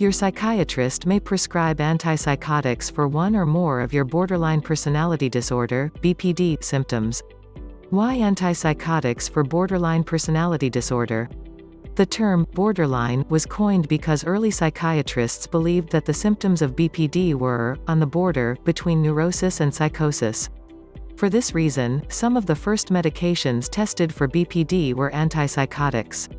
Your psychiatrist may prescribe antipsychotics for one or more of your borderline personality disorder (BPD) symptoms. Why antipsychotics for borderline personality disorder? The term borderline was coined because early psychiatrists believed that the symptoms of BPD were on the border between neurosis and psychosis. For this reason, some of the first medications tested for BPD were antipsychotics.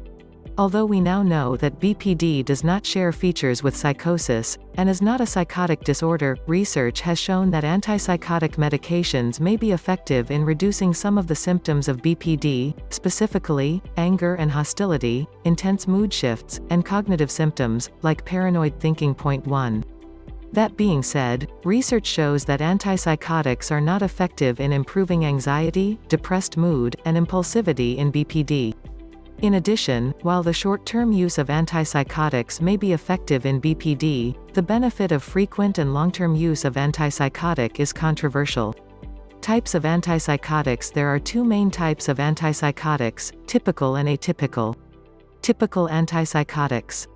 Although we now know that BPD does not share features with psychosis, and is not a psychotic disorder, research has shown that antipsychotic medications may be effective in reducing some of the symptoms of BPD, specifically, anger and hostility, intense mood shifts, and cognitive symptoms, like paranoid thinking. 1. That being said, research shows that antipsychotics are not effective in improving anxiety, depressed mood, and impulsivity in BPD. In addition, while the short-term use of antipsychotics may be effective in BPD, the benefit of frequent and long-term use of antipsychotic is controversial. Types of antipsychotics. There are two main types of antipsychotics, typical and atypical. Typical antipsychotics.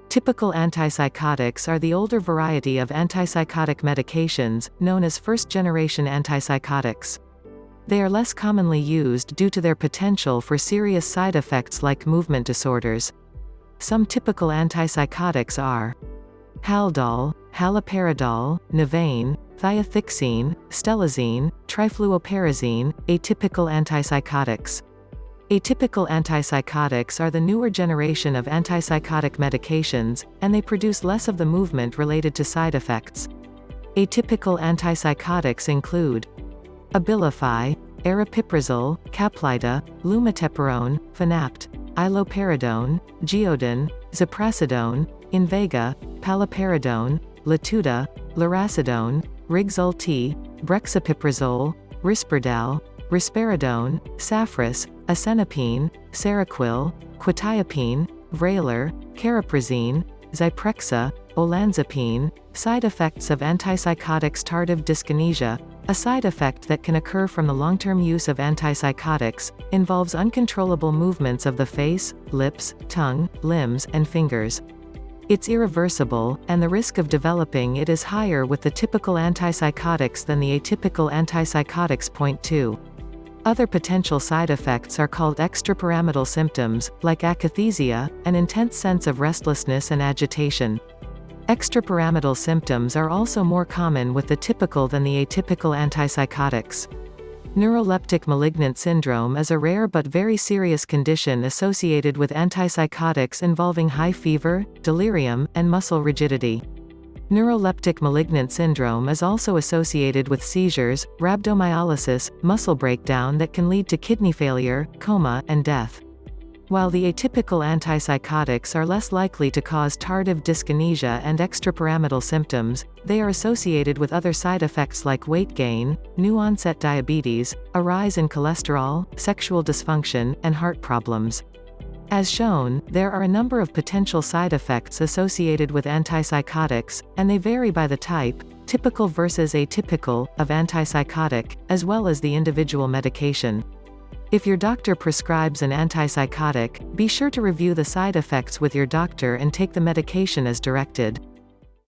Typical antipsychotics are the older variety of antipsychotic medications, known as first-generation antipsychotics. They are less commonly used due to their potential for serious side effects like movement disorders. Some typical antipsychotics are Haldol, haloperidol, Navaine, thiathixine, stelazine, trifluoperazine. Atypical antipsychotics. Atypical antipsychotics are the newer generation of antipsychotic medications, and they produce less of the movement related to side effects. Atypical antipsychotics include Abilify, aripiprazole, Caplyta, lumateperone, Fanapt, iloperidone, Geodon, ziprasidone, Invega, paliperidone, Latuda, lurasidone, Rigzul-T, brexapiprazole, Risperdal, risperidone, Safras, asenapine, Seroquel, quetiapine, Vraylar, cariprazine, Zyprexa, olanzapine. Side effects of antipsychotics. Tardive dyskinesia, a side effect that can occur from the long-term use of antipsychotics, involves uncontrollable movements of the face, lips, tongue, limbs, and fingers. It's irreversible, and the risk of developing it is higher with the typical antipsychotics than the atypical antipsychotics. 2. Other potential side effects are called extrapyramidal symptoms, like akathisia, an intense sense of restlessness and agitation. Extrapyramidal symptoms are also more common with the typical than the atypical antipsychotics. Neuroleptic malignant syndrome is a rare but very serious condition associated with antipsychotics involving high fever, delirium, and muscle rigidity. Neuroleptic malignant syndrome is also associated with seizures, rhabdomyolysis, muscle breakdown that can lead to kidney failure, coma, and death. While the atypical antipsychotics are less likely to cause tardive dyskinesia and extrapyramidal symptoms, they are associated with other side effects like weight gain, new-onset diabetes, a rise in cholesterol, sexual dysfunction, and heart problems. As shown, there are a number of potential side effects associated with antipsychotics, and they vary by the type, typical versus atypical, of antipsychotic, as well as the individual medication. If your doctor prescribes an antipsychotic, be sure to review the side effects with your doctor and take the medication as directed.